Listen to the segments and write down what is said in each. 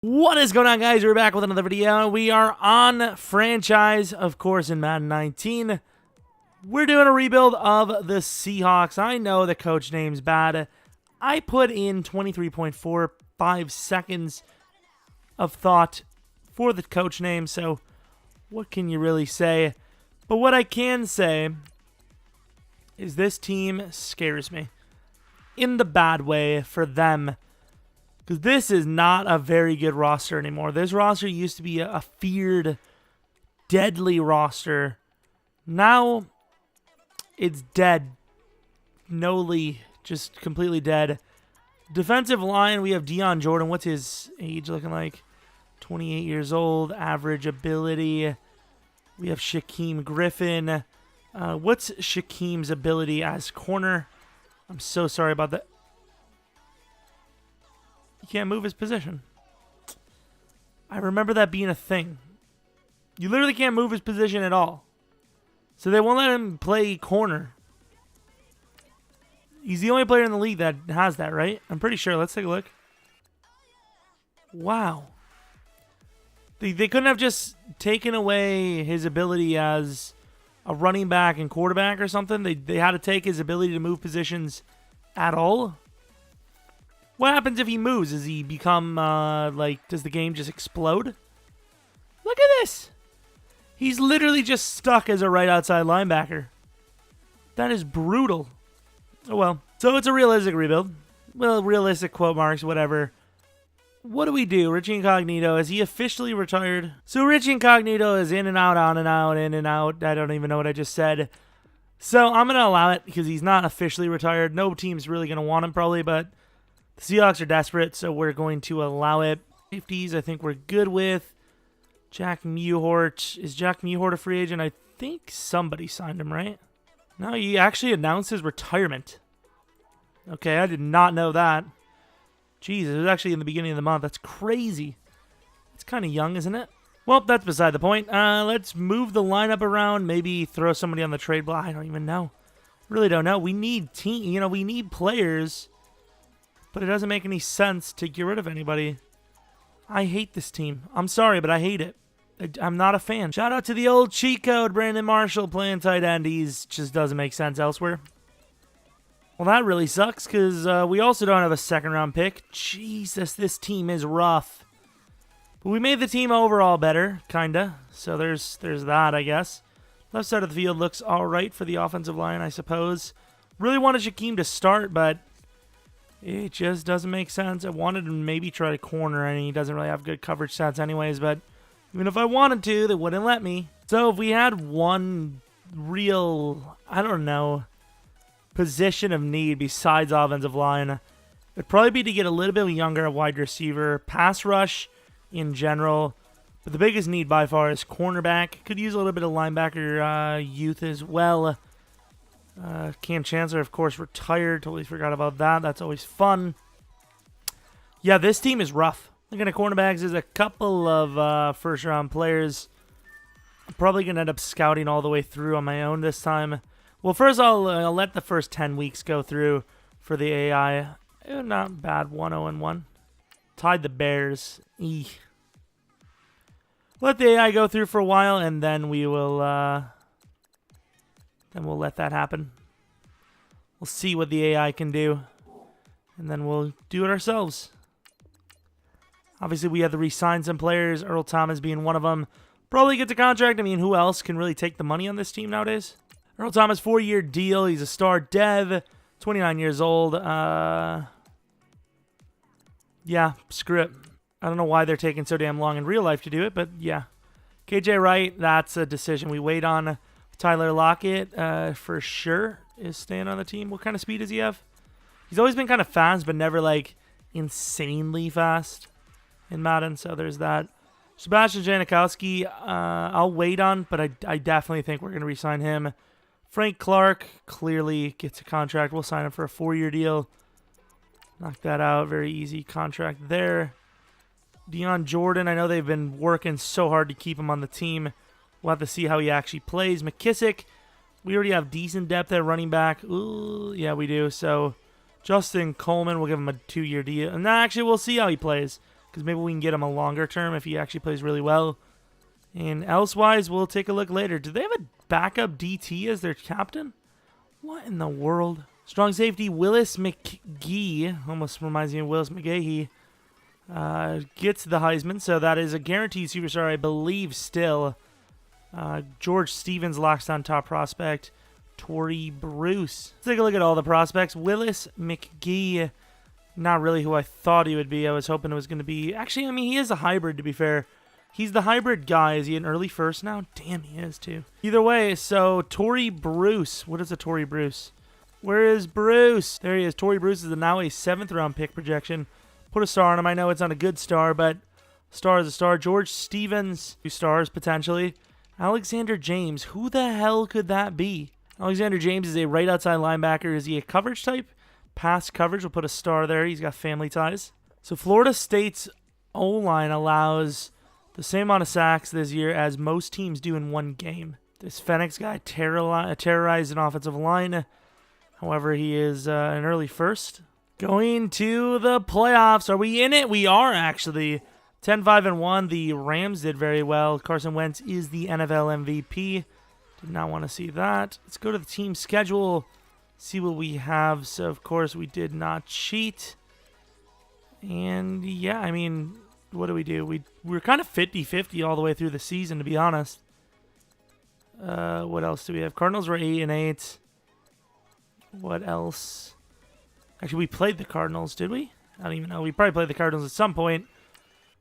What is going on, guys? We're back with another video. We are on franchise, of course, in Madden 19. We're doing a rebuild of the Seahawks. I know the coach name's bad. I put in 23.45 seconds of thought for the coach name, so what can you really say? But what I can say is this team scares me. In the bad way for them. Because this is not a very good roster anymore. This roster used to be a feared, deadly roster. Now, it's dead. Noli, just completely dead. Defensive line, we have Dion Jordan. What's his age looking like? 28 years old. Average ability. We have Shaquem Griffin. What's Shaquem's ability as corner? I'm so sorry about that. He can't move his position. I remember that being a thing. You literally can't move his position at all. So they won't let him play corner. He's the only player in the league that has that, right? I'm pretty sure. Let's take a look. Wow. They couldn't have just taken away his ability as a running back and quarterback or something. They had to take his ability to move positions at all. What happens if he moves? Does he become, does the game just explode? Look at this. He's literally just stuck as a right outside linebacker. That is brutal. Oh, well. So it's a realistic rebuild. Well, realistic quote marks, whatever. What do we do? Richie Incognito, is he officially retired? So Richie Incognito is in and out, on and out, in and out. I don't even know what I just said. So I'm going to allow it because he's not officially retired. No team's really going to want him probably, but the Seahawks are desperate, so we're going to allow it. Safeties, I think we're good with. Jack Mewhort. Is Jack Mewhort a free agent? I think somebody signed him, right? No, he actually announced his retirement. Okay, I did not know that. Jeez, it was actually in the beginning of the month. That's crazy. It's kind of young, isn't it? Well, that's beside the point. Let's move the lineup around. Maybe throw somebody on the trade block. I don't even know. Really don't know. We need we need players. But it doesn't make any sense to get rid of anybody. I hate this team. I'm sorry, but I hate it. I'm not a fan. Shout out to the old cheat code, Brandon Marshall playing tight end. He's just doesn't make sense elsewhere. Well, that really sucks because we also don't have a second-round pick. Jesus, this team is rough. But we made the team overall better, kinda. So there's that, I guess. Left side of the field looks all right for the offensive line, I suppose. Really wanted Shaquem to start, but it just doesn't make sense. I wanted to maybe try to corner, and he doesn't really have good coverage stats anyways, but even if I wanted to, they wouldn't let me. So if we had one real, I don't know, position of need besides offensive line, it'd probably be to get a little bit younger at wide receiver, pass rush in general, but the biggest need by far is cornerback. Could use a little bit of linebacker youth as well. Chancellor, of course, retired. Totally forgot about that. That's always fun. Yeah, this team is rough. Looking at cornerbacks, there's a couple of first-round players. I'm probably going to end up scouting all the way through on my own this time. Well, first I'll let the first 10 weeks go through for the AI. Not bad, 1-0-1. Tied the Bears. Eek. Let the AI go through for a while, and then we will... Then we'll let that happen. We'll see what the AI can do. And then we'll do it ourselves. Obviously, we have to re-sign some players. Earl Thomas being one of them. Probably gets a contract. I mean, who else can really take the money on this team nowadays? Earl Thomas, 4-year deal. He's a star dev. 29 years old. Yeah, screw it. I don't know why they're taking so damn long in real life to do it, but yeah. KJ Wright, that's a decision we wait on. Tyler Lockett, for sure, is staying on the team. What kind of speed does he have? He's always been kind of fast, but never, insanely fast in Madden, so there's that. Sebastian Janikowski, I'll wait on, but I definitely think we're going to re-sign him. Frank Clark clearly gets a contract. We'll sign him for a 4-year deal. Knock that out. Very easy contract there. Dion Jordan, I know they've been working so hard to keep him on the team. We'll have to see how he actually plays. McKissick, we already have decent depth at running back. Ooh, yeah, we do. So Justin Coleman, we'll give him a 2-year deal. And actually, we'll see how he plays. because maybe we can get him a longer term if he actually plays really well. And elsewise, we'll take a look later. Do they have a backup DT as their captain? What in the world? Strong safety, Willis McGee. Almost reminds me of Willis McGahee. Gets the Heisman, so that is a guaranteed superstar, I believe, still. George Stevens locks on top prospect. Torrey Bruce. Let's take a look at all the prospects. Willis McGee, not really who I thought he would be. I was hoping it was going to be... Actually, I mean, he is a hybrid, to be fair. He's the hybrid guy. Is he an early first now? Damn, he is, too. Either way, so Torrey Bruce. What is a Torrey Bruce? Where is Bruce? There he is. Torrey Bruce is now a 7th-round pick projection. Put a star on him. I know it's not a good star, but star is a star. George Stevens, 2 stars, potentially. Alexander James. Who the hell could that be? Alexander James is a right outside linebacker. Is he a coverage type? Pass coverage. We'll put a star there. He's got family ties. So Florida State's O-line allows the same amount of sacks this year as most teams do in one game. This Phoenix guy terrorized an offensive line. However, he is an early first. Going to the playoffs. Are we in it? We are, actually. 10-5-1. The Rams did very well. Carson Wentz is the NFL MVP. Did not want to see that. Let's go to the team schedule. See what we have. So, of course, we did not cheat. And, yeah, I mean, what do? We were kind of 50-50 all the way through the season, to be honest. What else do we have? Cardinals were 8-8. What else? Actually, we played the Cardinals, did we? I don't even know. We probably played the Cardinals at some point.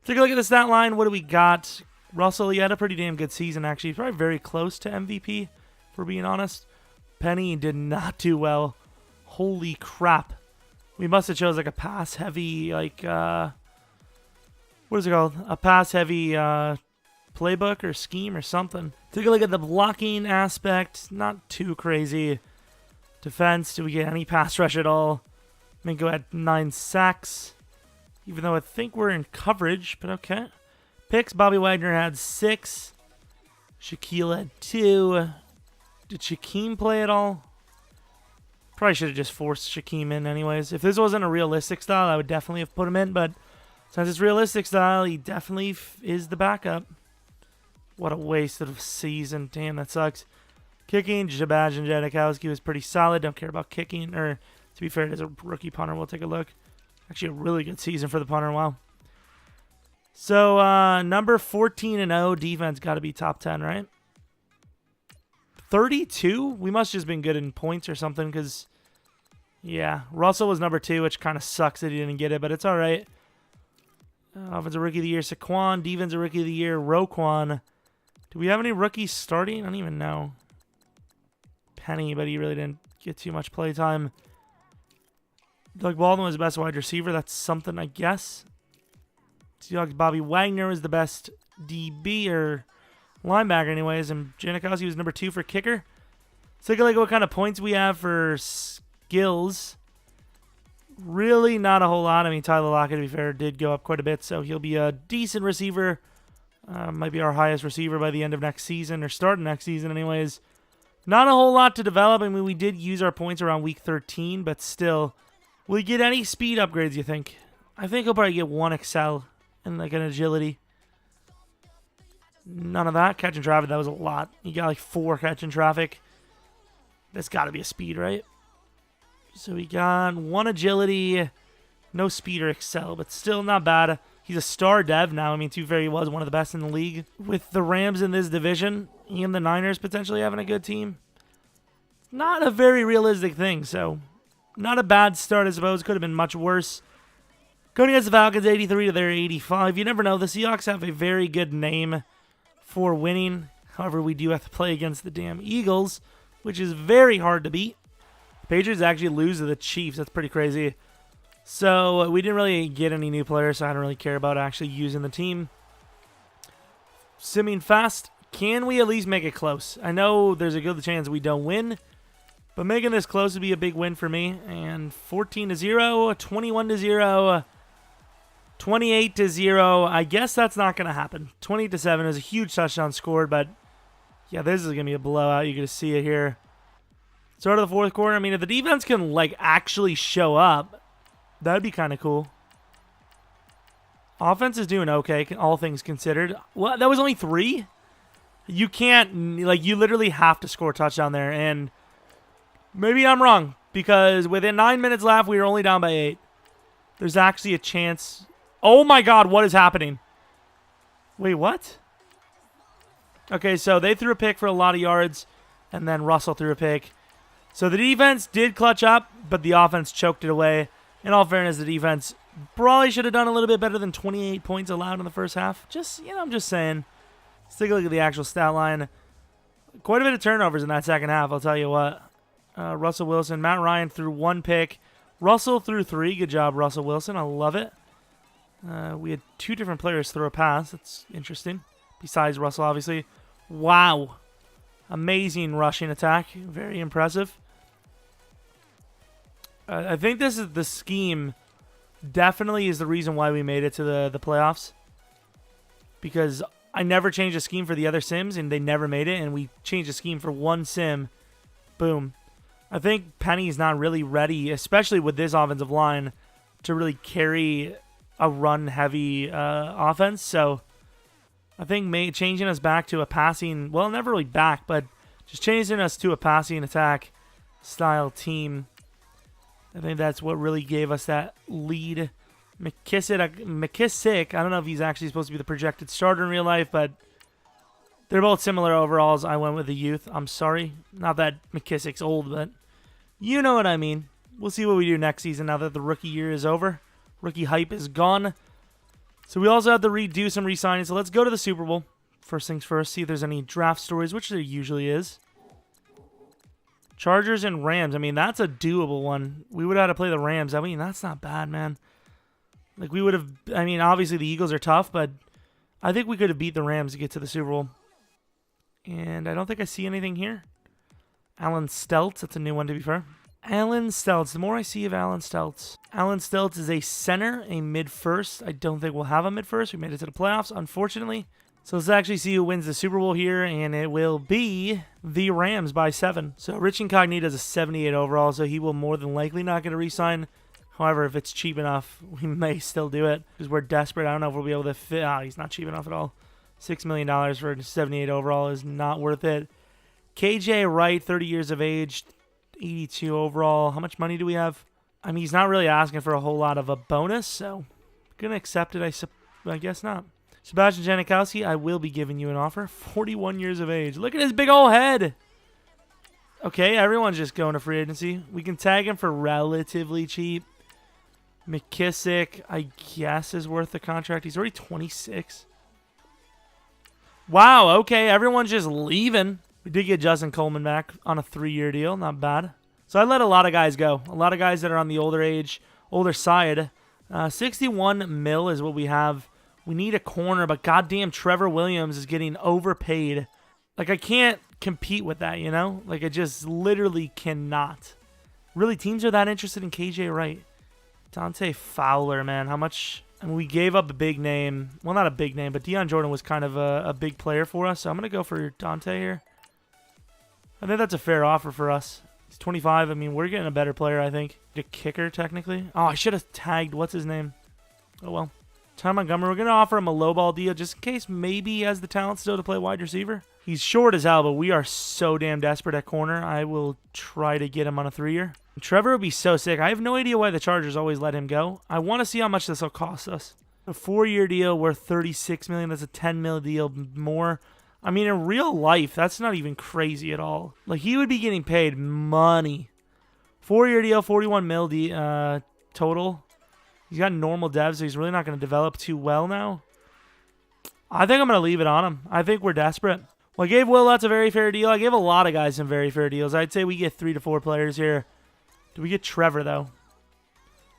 Take a look at the stat line. What do we got? Russell, he had a pretty damn good season, actually. He's probably very close to MVP, if we're being honest. Penny did not do well. Holy crap. We must have chose like a pass-heavy, like, what is it called? A pass-heavy playbook or scheme or something. Take a look at the blocking aspect. Not too crazy. Defense, do we get any pass rush at all? Mingo had 9 sacks. Even though I think we're in coverage, but okay. Picks, Bobby Wagner had 6. Shaquille had 2. Did Shaquem play at all? Probably should have just forced Shaquem in anyways. If this wasn't a realistic style, I would definitely have put him in, but since it's realistic style, he definitely is the backup. What a waste of a season. Damn, that sucks. Kicking, Sebastian Janikowski was pretty solid. Don't care about kicking, or to be fair, it is a rookie punter. We'll take a look. Actually, a really good season for the punter. Wow. So, number 14-0, defense got to be top 10, right? 32? We must have just been good in points or something, because, yeah, Russell was number 2, which kind of sucks that he didn't get it, but it's all right. Offensive Rookie of the Year, Saquon. Defensive Rookie of the Year, Roquan. Do we have any rookies starting? I don't even know. Penny, but he really didn't get too much play time. Doug Baldwin was the best wide receiver. That's something, I guess. Seahawks Bobby Wagner was the best DB or linebacker anyways, and Janikowski was number 2 for kicker. Let's take a look at what kind of points we have for skills. Really not a whole lot. I mean, Tyler Lockett, to be fair, did go up quite a bit, so he'll be a decent receiver. Might be our highest receiver by the end of next season, or starting next season anyways. Not a whole lot to develop. I mean, we did use our points around week 13, but still. Will he get any speed upgrades, you think? I think he'll probably get 1 excel and like an agility. None of that. Catching traffic, that was a lot. He got like 4 catching traffic. That's got to be a speed, right? So we got 1 agility, no speed or excel, but still not bad. He's a star dev now. I mean, to be fair, he was one of the best in the league. With the Rams in this division, he and the Niners potentially having a good team. Not a very realistic thing, so not a bad start, I suppose. Could have been much worse. Going against the Falcons, 83 to their 85. You never know. The Seahawks have a very good name for winning. However, we do have to play against the damn Eagles, which is very hard to beat. The Patriots actually lose to the Chiefs. That's pretty crazy. So we didn't really get any new players, so I don't really care about actually using the team. Simming fast. Can we at least make it close? I know there's a good chance we don't win, but making this close would be a big win for me. And 14-0, 21-0, 28-0. I guess that's not going to happen. 28-7 is a huge touchdown scored, but yeah, this is going to be a blowout. You're going to see it here. Start of the fourth quarter. I mean, if the defense can like actually show up, that'd be kind of cool. Offense is doing okay, all things considered. Well, that was only 3? You can't, like, you literally have to score a touchdown there, and maybe I'm wrong, because within 9 minutes left, we were only down by 8. There's actually a chance. Oh my God, what is happening? Wait, what? Okay, so they threw a pick for a lot of yards, and then Russell threw a pick. So the defense did clutch up, but the offense choked it away. In all fairness, the defense probably should have done a little bit better than 28 points allowed in the first half. Just, I'm just saying. Let's take a look at the actual stat line. Quite a bit of turnovers in that second half, I'll tell you what. Russell Wilson, Matt Ryan threw 1 pick. Russell threw 3. Good job, Russell Wilson. I love it. We had 2 different players throw a pass. That's interesting. Besides Russell, obviously. Wow. Amazing rushing attack. Very impressive. I think this is the scheme. Definitely is the reason why we made it to the playoffs. Because I never changed a scheme for the other sims, and they never made it, and we changed a scheme for one sim. Boom. I think Penny's not really ready, especially with this offensive line, to really carry a run-heavy offense. So I think changing us back to a passing, well, never really back, but just changing us to a passing attack style team, I think that's what really gave us that lead. McKissick, I don't know if he's actually supposed to be the projected starter in real life, but they're both similar overalls. I went with the youth. I'm sorry. Not that McKissick's old, but you know what I mean. We'll see what we do next season now that the rookie year is over. Rookie hype is gone. So we also have to redo some re-signings. So let's go to the Super Bowl. First things first, see if there's any draft stories, which there usually is. Chargers and Rams. I mean, that's a doable one. We would have had to play the Rams. I mean, that's not bad, man. Like, we would have, I mean, obviously the Eagles are tough, but I think we could have beat the Rams to get to the Super Bowl. And I don't think I see anything here. Alan Steltz, that's a new one to be fair. Alan Steltz, the more I see of Alan Steltz. Alan Steltz is a center, a mid-first. I don't think we'll have a mid-first. We made it to the playoffs, unfortunately. So let's actually see who wins the Super Bowl here, and it will be the Rams by 7. So Rich Incognito is a 78 overall, so he will more than likely not get a re-sign. However, if it's cheap enough, we may still do it because we're desperate. I don't know if we'll be able to fit. He's not cheap enough at all. $6 million for a 78 overall is not worth it. KJ Wright, 30 years of age, 82 overall. How much money do we have? I mean, he's not really asking for a whole lot of a bonus, so going to accept it, I guess not. Sebastian Janikowski, I will be giving you an offer. 41 years of age. Look at his big old head. Okay, everyone's just going to free agency. We can tag him for relatively cheap. McKissick, I guess, is worth the contract. He's already 26. Wow, okay, everyone's just leaving. We did get Justin Coleman back on a 3-year deal. Not bad. So I let a lot of guys go. A lot of guys that are on the older side. 61 mil is what we have. We need a corner, but goddamn Trevor Williams is getting overpaid. Like, I can't compete with that, you know? Like, I just literally cannot. Really, teams are that interested in KJ Wright. Dante Fowler, man. How much? I mean, we gave up a big name. Well, not a big name, but Deion Jordan was kind of a big player for us. So I'm going to go for Dante here. I think that's a fair offer for us. He's 25. I mean, we're getting a better player, I think. A kicker, technically. Oh, I should have tagged. What's his name? Oh, well. Ty Montgomery. We're going to offer him a lowball deal just in case maybe he has the talent still to play wide receiver. He's short as hell, but we are so damn desperate at corner. I will try to get him on a 3-year. Trevor would be so sick. I have no idea why the Chargers always let him go. I want to see how much this will cost us. A 4-year deal worth $36 million. That's a $10 million deal more. I mean, in real life, that's not even crazy at all. Like, he would be getting paid money. 4-year deal, $41 million total. He's got normal devs, so he's really not going to develop too well now. I think I'm going to leave it on him. I think we're desperate. Well, I gave Will Lutz a very fair deal. I gave a lot of guys some very fair deals. I'd say we get 3 to 4 players here. Do we get Trevor, though?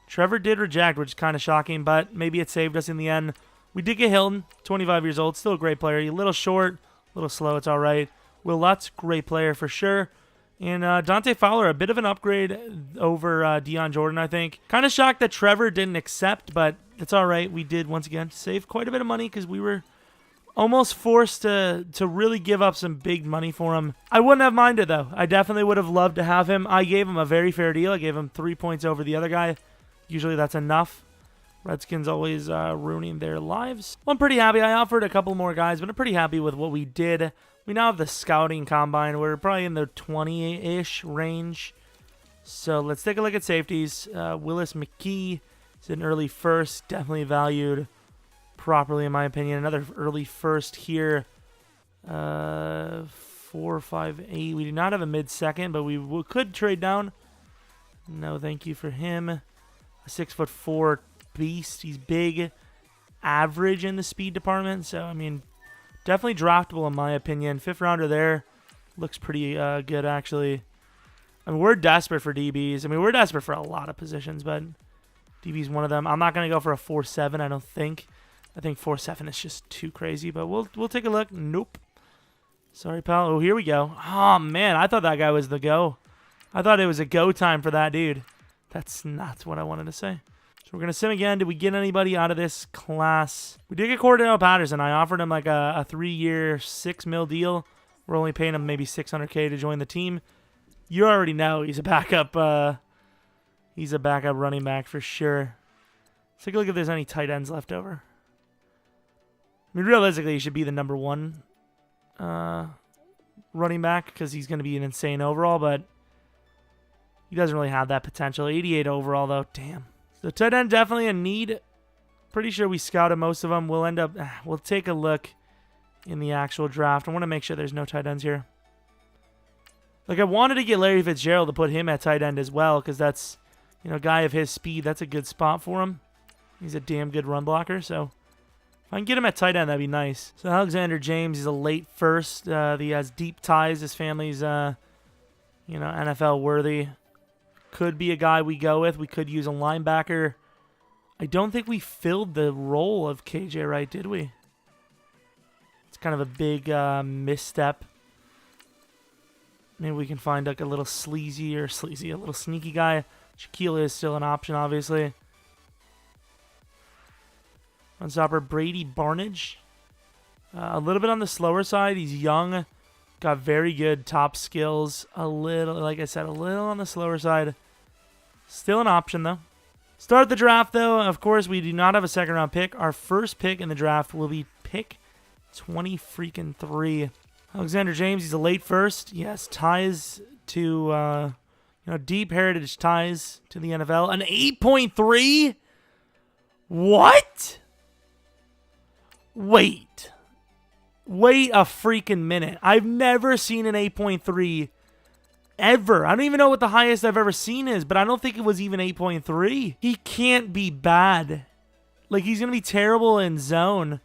Trevor did reject, which is kind of shocking, but maybe it saved us in the end. We did get Hilton, 25 years old, still a great player. A little short, a little slow, it's all right. Will Lutz, great player for sure. And Dante Fowler, a bit of an upgrade over Deion Jordan, I think. Kind of shocked that Trevor didn't accept, but it's all right. We did, once again, save quite a bit of money because we were almost forced to really give up some big money for him. I wouldn't have minded, though. I definitely would have loved to have him. I gave him a very fair deal. I gave him 3 points over the other guy. Usually that's enough. Redskins always ruining their lives. Well, I'm pretty happy. I offered a couple more guys, but I'm pretty happy with what we did. We now have the scouting combine. We're probably in the 20-ish range. So let's take a look at safeties. Willis McKee is an early first. Definitely valued properly, in my opinion. Another early first here. 4, 5, 8. We do not have a mid-second, but we could trade down. No, thank you for him. A 6'4" beast. He's big, average in the speed department. So, I mean, definitely draftable in my opinion. 5th rounder there. Looks pretty good, actually. I mean, we're desperate for DBs. I mean, we're desperate for a lot of positions, but DB's one of them. I'm not going to go for a 4.7, I don't think. I think 4.7 is just too crazy, but we'll take a look. Nope. Sorry, pal. Oh, here we go. Oh, man, I thought that guy was the go. I thought it was a go time for that dude. That's not what I wanted to say. So we're going to sim again. Did we get anybody out of this class? We did get Cordell Patterson. I offered him like a 3-year, $6 million deal. We're only paying him maybe $600K to join the team. You already know he's a backup. He's a backup running back for sure. Let's take a look if there's any tight ends left over. I mean, realistically, he should be the number 1 running back because he's going to be an insane overall, but he doesn't really have that potential. 88 overall, though. Damn. So tight end definitely a need. Pretty sure we scouted most of them. We'll end up... We'll take a look in the actual draft. I want to make sure there's no tight ends here. Like, I wanted to get Larry Fitzgerald to put him at tight end as well because that's, you know, a guy of his speed. That's a good spot for him. He's a damn good run blocker, so... If I can get him at tight end, that'd be nice. So Alexander James, he's a late first. He has deep ties. His family's, you know, NFL worthy. Could be a guy we go with. We could use a linebacker. I don't think we filled the role of KJ Wright, did we? It's kind of a big misstep. Maybe we can find like a little a little sneaky guy. Shaquille is still an option, obviously. Run stopper Brady Barnage. A little bit on the slower side. He's young. Got very good top skills. A little, like I said, a little on the slower side. Still an option, though. Start the draft, though. Of course, we do not have a second-round pick. Our first pick in the draft will be pick 23. Alexander James, he's a late first. Yes, ties to, deep heritage ties to the NFL. An 8.3? What? Wait a freaking minute. I've never seen an 8.3 ever. I don't even know what the highest I've ever seen is, but I don't think it was even 8.3. He can't be bad. Like, he's going to be terrible in zone,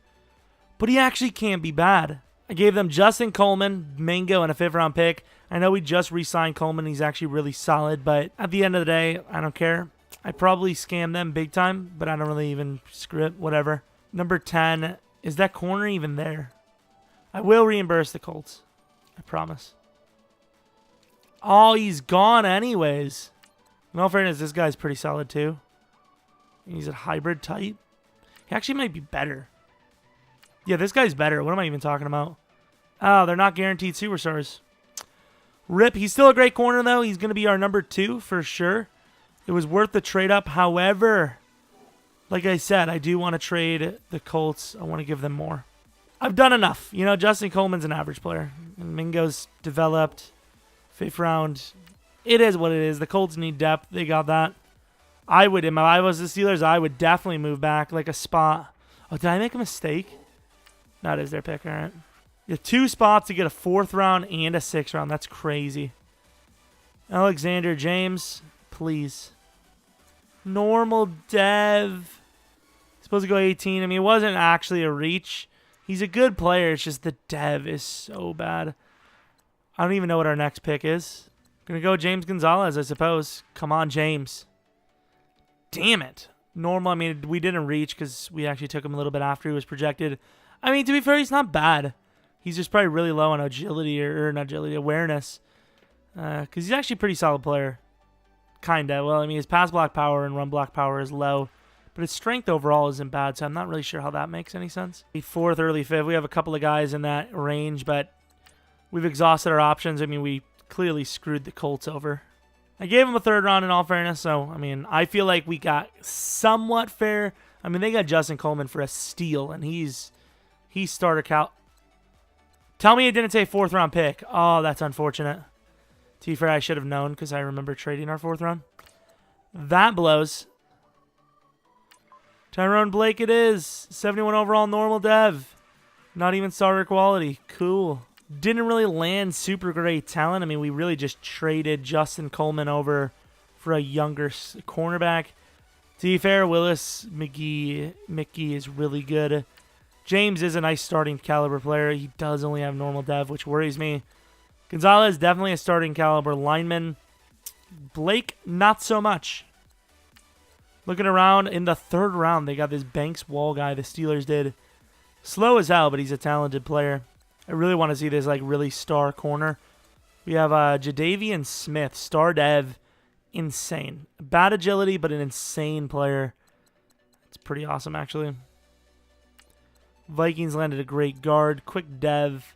but he actually can't be bad. I gave them Justin Coleman, Mingo, and a 5th-round pick. I know we just re-signed Coleman. He's actually really solid, but at the end of the day, I don't care. I probably scammed them big time, but I don't really even screw it. Whatever. Number 10. Is that corner even there? I will reimburse the Colts. I promise. Oh, he's gone anyways. In all fairness, this guy's pretty solid too. He's a hybrid type. He actually might be better. Yeah, this guy's better. What am I even talking about? Oh, they're not guaranteed superstars. RIP. He's still a great corner, though. He's going to be our number 2 for sure. It was worth the trade up. However, like I said, I do want to trade the Colts. I want to give them more. I've done enough. You know, Justin Coleman's an average player. And Mingo's developed. 5th round. It is what it is. The Colts need depth. They got that. If I was the Steelers, I would definitely move back like a spot. Oh, did I make a mistake? That is their pick, all right. You have 2 spots to get a 4th round and a 6th round. That's crazy. Alexander James, please. Normal dev. Supposed to go 18. I mean, it wasn't actually a reach. He's a good player. It's just the dev is so bad. I don't even know what our next pick is. Gonna go James Gonzalez, I suppose. Come on, James. Damn it. Normal. I mean, we didn't reach because we actually took him a little bit after he was projected. I mean, to be fair, he's not bad. He's just probably really low on agility or not agility, awareness. Because he's actually a pretty solid player. Kinda. Well, I mean, his pass block power and run block power is low. But his strength overall isn't bad, so I'm not really sure how that makes any sense. 4th, early 5th. We have a couple of guys in that range, but we've exhausted our options. I mean, we clearly screwed the Colts over. I gave him a 3rd round in all fairness, so, I mean, I feel like we got somewhat fair. I mean, they got Justin Coleman for a steal, and he's starter cal. Tell me it didn't say 4th round pick. Oh, that's unfortunate. To be fair, I should have known because I remember trading our 4th round. That blows. Tyrone Blake it is. 71 overall normal dev. Not even starter quality. Cool. Didn't really land super great talent. I mean, we really just traded Justin Coleman over for a younger cornerback. To be fair, Willis McGee is really good. James is a nice starting caliber player. He does only have normal dev, which worries me. Gonzalez, definitely a starting caliber lineman. Blake, not so much. Looking around, in the 3rd round, they got this Banks Wall guy the Steelers did. Slow as hell, but he's a talented player. I really want to see this like really star corner. We have Jadavian Smith, star dev, insane. Bad agility, but an insane player. It's pretty awesome, actually. Vikings landed a great guard. Quick dev.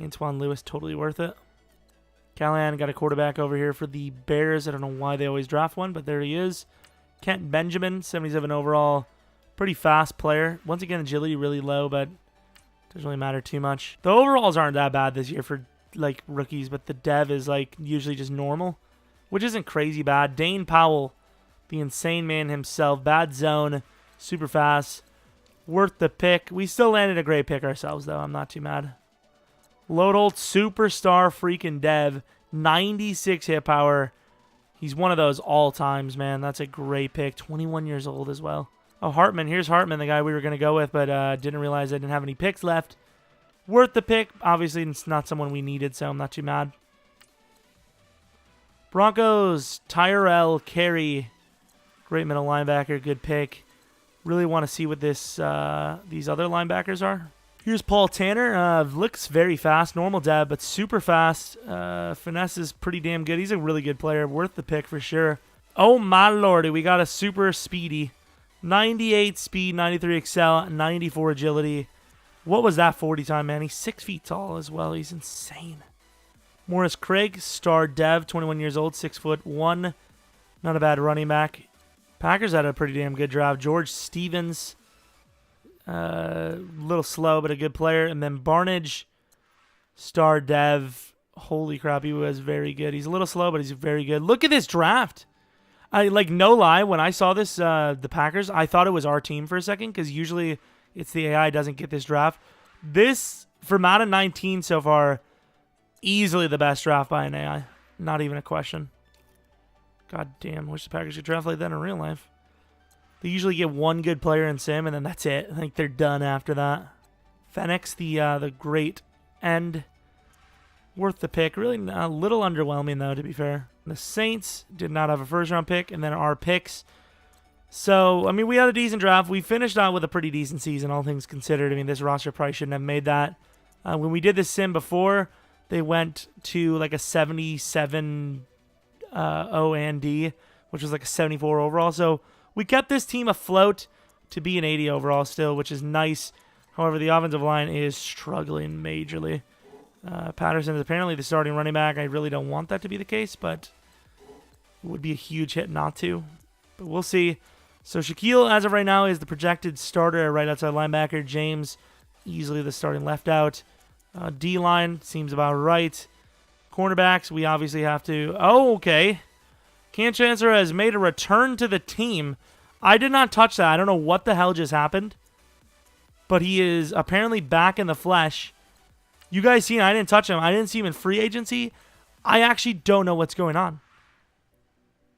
Antoine Lewis, totally worth it. Callahan got a quarterback over here for the Bears. I don't know why they always draft one, but there he is. Kent Benjamin, 77 overall. Pretty fast player. Once again, agility really low, but doesn't really matter too much. The overalls aren't that bad this year for like rookies, but the dev is like usually just normal, which isn't crazy bad. Dane Powell, the insane man himself. Bad zone, super fast. Worth the pick. We still landed a great pick ourselves, though. I'm not too mad. Loadold, superstar freaking dev. 96 hit power. He's one of those all-times, man. That's a great pick. 21 years old as well. Oh, Hartman. Here's Hartman, the guy we were going to go with, but didn't realize I didn't have any picks left. Worth the pick. Obviously, it's not someone we needed, so I'm not too mad. Broncos, Tyrell Carey. Great middle linebacker. Good pick. Really want to see what these other linebackers are. Here's Paul Tanner. Looks very fast. Normal dev, but super fast. Finesse is pretty damn good. He's a really good player. Worth the pick for sure. Oh, my lordy. We got a super speedy. 98 speed, 93 excel, 94 agility. What was that 40 time, man? He's 6 feet tall as well. He's insane. Morris Craig, star dev, 21 years old, 6'1". Not a bad running back. Packers had a pretty damn good draft. George Stevens, a little slow, but a good player. And then Barnage, star dev. Holy crap, he was very good. He's a little slow, but he's very good. Look at this draft. No lie, when I saw this, the Packers, I thought it was our team for a second because usually it's the AI doesn't get this draft. This, for Madden 19 so far, easily the best draft by an AI. Not even a question. God damn, I wish the Packers could draft like that in real life. They usually get one good player in Sim, and then that's it. I think they're done after that. Phoenix, the great end. Worth the pick. Really a little underwhelming, though, to be fair. The Saints did not have a first-round pick, and then our picks. So, I mean, we had a decent draft. We finished out with a pretty decent season, all things considered. I mean, this roster probably shouldn't have made that. When we did this sim before, they went to like a 77 O&D, which was like a 74 overall. So we kept this team afloat to be an 80 overall still, which is nice. However, the offensive line is struggling majorly. Patterson is apparently the starting running back. I really don't want that to be the case, but it would be a huge hit not to. But we'll see. So Shaquille, as of right now, is the projected starter right outside linebacker. James, easily the starting left out. D-line seems about right. Cornerbacks, we obviously have to... Oh, okay. Chancellor has made a return to the team. I did not touch that. I don't know what the hell just happened. But he is apparently back in the flesh. You guys seen, I didn't touch him. I didn't see him in free agency. I actually don't know what's going on.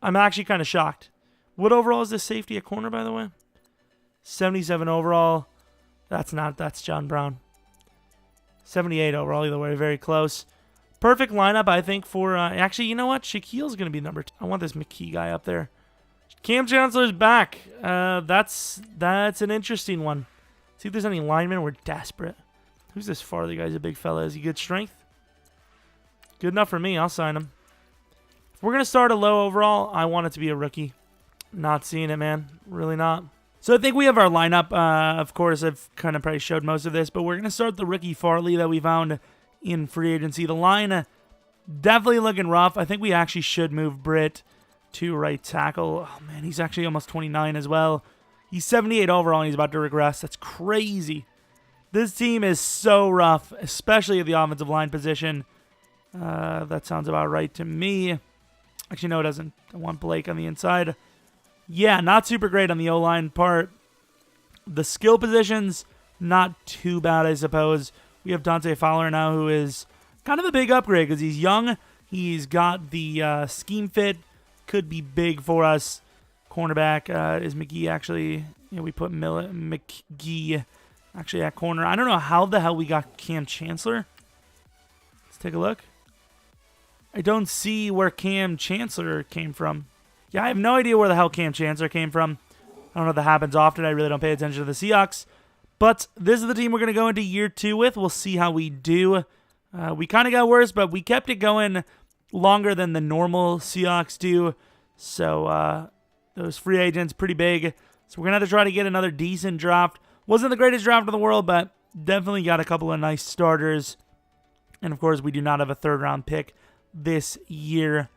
I'm actually kind of shocked. What overall is this safety at corner, by the way? 77 overall. That's John Brown. 78 overall, either way, very close. Perfect lineup, I think, for... actually, you know what? Shaquille's going to be number 2. I want this McKee guy up there. Cam Chancellor's back. That's an interesting one. See if there's any linemen. We're desperate. Who's this Farley guy? He's a big fella. Is he good strength? Good enough for me. I'll sign him. If we're going to start a low overall, I want it to be a rookie. Not seeing it, man. Really not. So I think we have our lineup. Of course, I've kind of probably showed most of this, but we're going to start the rookie Farley that we found in free agency. The line Definitely looking rough. I think we actually should move Britt to right tackle. Oh, man, he's actually almost 29 as well. He's 78 overall, and he's about to regress. That's crazy. This team is so rough, especially at the offensive line position. That sounds about right to me. Actually, no, it doesn't. I want Blake on the inside. Yeah, not super great on the O-line part. The skill positions, not too bad, I suppose. We have Dante Fowler now, who is kind of a big upgrade because he's young. He's got the scheme fit. Could be big for us. Cornerback is McGee actually. Yeah, we put McGee actually at corner. I don't know how the hell we got Cam Chancellor. Let's take a look. I don't see where Cam Chancellor came from. Yeah, I have no idea where the hell Cam Chancellor came from. I don't know if that happens often. I really don't pay attention to the Seahawks. But this is the team we're going to go into year 2 with. We'll see how we do. We kind of got worse, but we kept it going longer than the normal Seahawks do. So those free agents, pretty big. So we're going to have to try to get another decent draft. Wasn't the greatest draft in the world, but definitely got a couple of nice starters. And, of course, we do not have a third-round pick this year.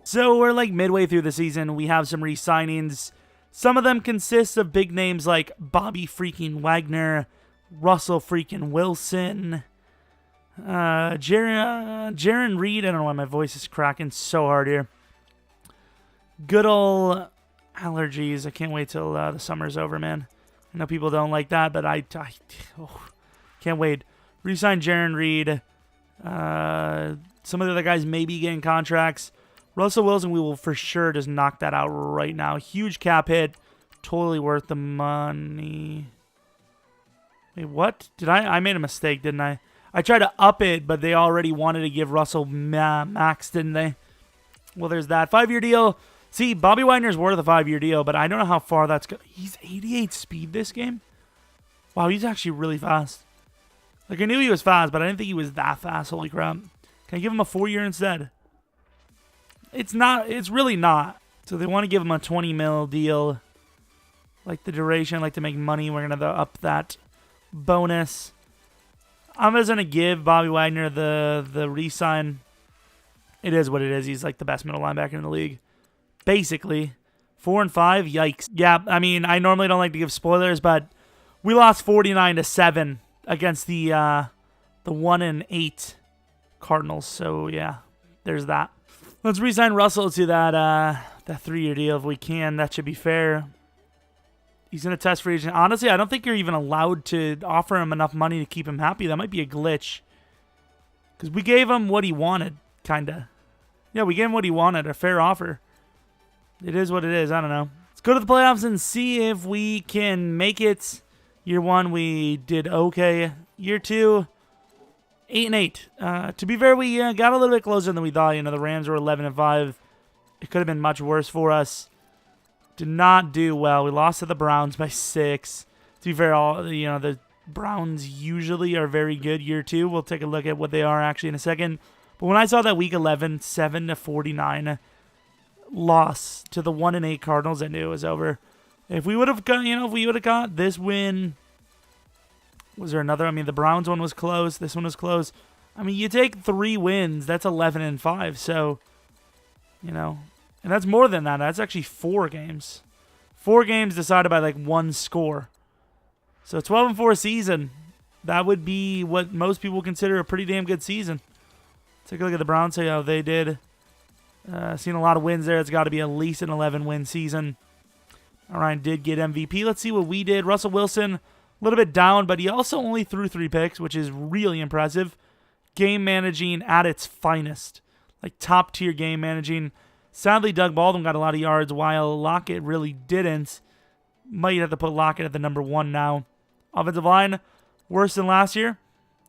So we're like midway through the season. We have some re-signings. Some of them consist of big names like Bobby freaking Wagner, Russell freaking Wilson, Jaron Reed. I don't know why my voice is cracking so hard here. Good old allergies. I can't wait till the summer's over, man. I know people don't like that, but I can't wait. Resign Jaron Reed. Some of the other guys may be getting contracts. Russell Wilson, we will for sure just knock that out right now. Huge cap hit. Totally worth the money. Wait, what? I made a mistake, didn't I? I tried to up it, but they already wanted to give Russell max, didn't they? Well, there's that. 5-year deal. See, Bobby Wagner's worth a 5-year deal, but I don't know how far that's going. He's 88 speed this game? Wow, he's actually really fast. Like, I knew he was fast, but I didn't think he was that fast. Holy crap. Can I give him a 4-year instead? It's not. It's really not. So they want to give him a 20 mil deal. Like the duration, like to make money. We're going to up that bonus. I'm just going to give Bobby Wagner the re-sign. It is what it is. He's like the best middle linebacker in the league. Basically. 4 and 5. Yikes. Yeah, I mean, I normally don't like to give spoilers, but we lost 49-7 against the 1 and 8 Cardinals. So yeah, there's that. Let's re-sign Russell to that 3-year deal if we can. That should be fair. He's in a test free agent. Honestly, I don't think you're even allowed to offer him enough money to keep him happy. That might be a glitch. Because we gave him what he wanted, kind of. Yeah, we gave him what he wanted, a fair offer. It is what it is. I don't know. Let's go to the playoffs and see if we can make it. Year 1, we did okay. Year 2... 8-8. To be fair, we got a little bit closer than we thought. You know, the Rams were 11-5. It could have been much worse for us. Did not do well. We lost to the Browns by 6. To be fair, the Browns usually are very good year 2. We'll take a look at what they are actually in a second. But when I saw that week 11, 7-49 loss to the 1 and 8 Cardinals, I knew it was over. If we would have got this win. Was there another? I mean, the Browns one was close. This one was close. I mean, you take 3 wins. That's 11-5. So, and that's more than that. That's actually 4 games. 4 games decided by like 1 score. So 12-4 season. That would be what most people consider a pretty damn good season. Take a look at the Browns. See how they did. Seen a lot of wins there. It's got to be at least an 11-win season. Orion did get MVP. Let's see what we did. Russell Wilson. A little bit down, but he also only threw 3 picks, which is really impressive. Game managing at its finest. Like top-tier game managing. Sadly, Doug Baldwin got a lot of yards, while Lockett really didn't. Might have to put Lockett at the number 1 now. Offensive line, worse than last year.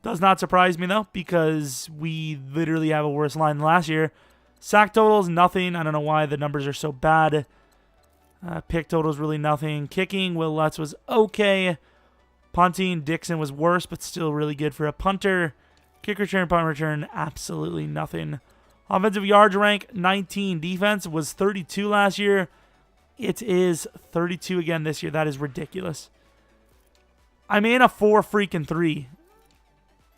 Does not surprise me, though, because we literally have a worse line than last year. Sack totals, nothing. I don't know why the numbers are so bad. Pick totals, really nothing. Kicking, Will Lutz was okay. Punting, Dixon was worse, but still really good for a punter. Kick return, punt return, absolutely nothing. Offensive yards rank, 19. Defense was 32 last year. It is 32 again this year. That is ridiculous. I'm in a 4-3.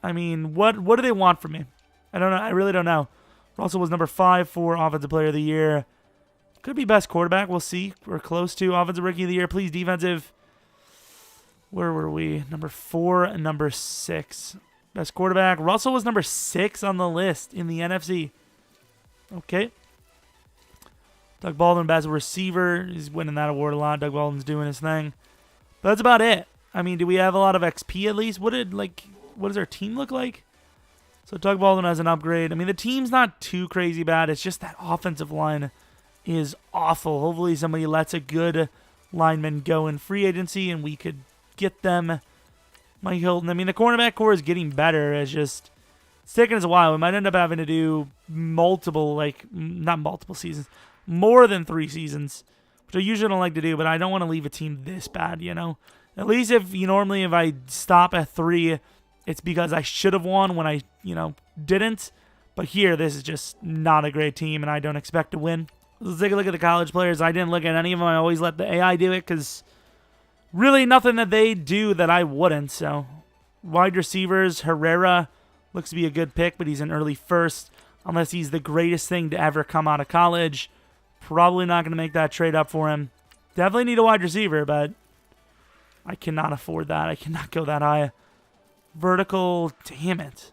I mean, what do they want from me? I don't know. I really don't know. Russell was number 5 for Offensive Player of the Year. Could be best quarterback. We'll see. We're close to Offensive Rookie of the Year. Please, defensive. Where were we? Number 4 and number 6. Best quarterback. Russell was number 6 on the list in the NFC. Okay. Doug Baldwin, best receiver. He's winning that award a lot. Doug Baldwin's doing his thing. But that's about it. I mean, do we have a lot of XP at least? What does our team look like? So Doug Baldwin has an upgrade. I mean, the team's not too crazy bad. It's just that offensive line is awful. Hopefully somebody lets a good lineman go in free agency and we could get them. Mike Hilton. I mean, the cornerback core is getting better. It's taking us a while. We might end up having to do not multiple seasons, more than 3 seasons, which I usually don't like to do, but I don't want to leave a team this bad, you know? At least if I stop at 3, it's because I should have won when I, didn't. But here, this is just not a great team, and I don't expect to win. Let's take a look at the college players. I didn't look at any of them. I always let the AI do it because really nothing that they do that I wouldn't. So wide receivers, Herrera looks to be a good pick, but he's an early first. Unless he's the greatest thing to ever come out of college. Probably not going to make that trade up for him. Definitely need a wide receiver, but I cannot afford that. I cannot go that high. Vertical, damn it.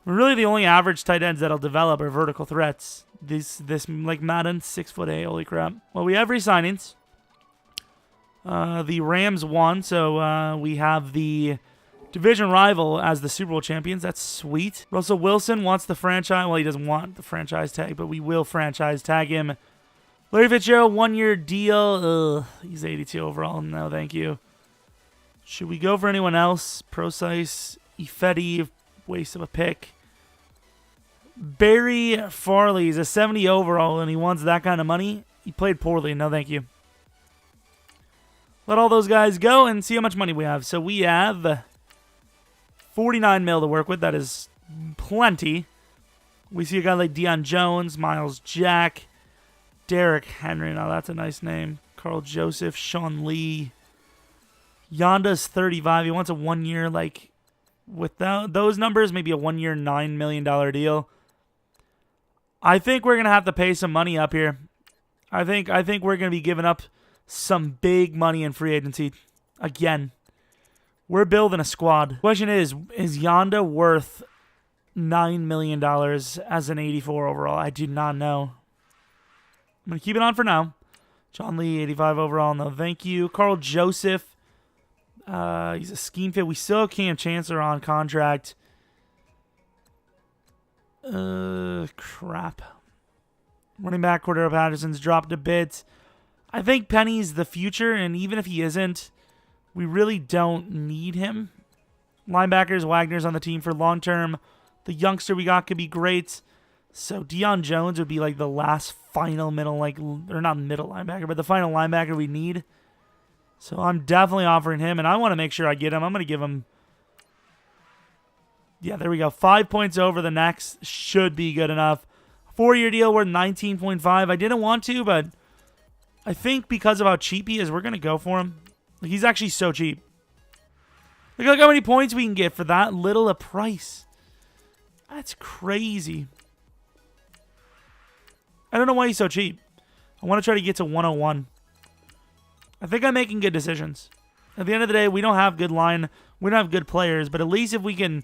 Really, the only average tight ends that'll develop are vertical threats. This like Madden, 6'8", holy crap. Well, we have re-signings. The Rams won, so we have the division rival as the Super Bowl champions. That's sweet. Russell Wilson wants the franchise. Well, he doesn't want the franchise tag, but we will franchise tag him. Larry Fitzgerald, 1-year deal. Ugh, he's 82 overall. No, thank you. Should we go for anyone else? Procise, Ifedi, waste of a pick. Barry Farley is a 70 overall, and he wants that kind of money. He played poorly. No, thank you. Let all those guys go and see how much money we have. So we have 49 mil to work with. That is plenty. We see a guy like Deion Jones, Miles Jack, Derrick Henry. Now that's a nice name. Carl Joseph, Sean Lee. Yonda's 35. He wants a 1-year, with those numbers, maybe a 1-year, $9 million deal. I think we're going to have to pay some money up here. I think we're going to be giving up some big money in free agency again. We're building a squad. Question is Yonda worth $9 million as an 84 overall? I do not know. I'm going to keep it on for now. John Lee, 85 overall. No, thank you. Carl Joseph. He's a scheme fit. We still have Cam Chancellor on contract. Crap. Running back Cordero Patterson's dropped a bit. I think Penny's the future, and even if he isn't, we really don't need him. Linebackers, Wagner's on the team for long term. The youngster we got could be great. So Deion Jones would be like the last final middle, or not middle linebacker, but the final linebacker we need. So I'm definitely offering him, and I want to make sure I get him. I'm going to give him, yeah, there we go. 5 points over the next. Should be good enough. 4-year deal worth 19.5. I didn't want to, but I think because of how cheap he is, we're going to go for him. He's actually so cheap. Look how many points we can get for that little a price. That's crazy. I don't know why he's so cheap. I want to try to get to 101. I think I'm making good decisions. At the end of the day, we don't have good line. We don't have good players, but at least if we can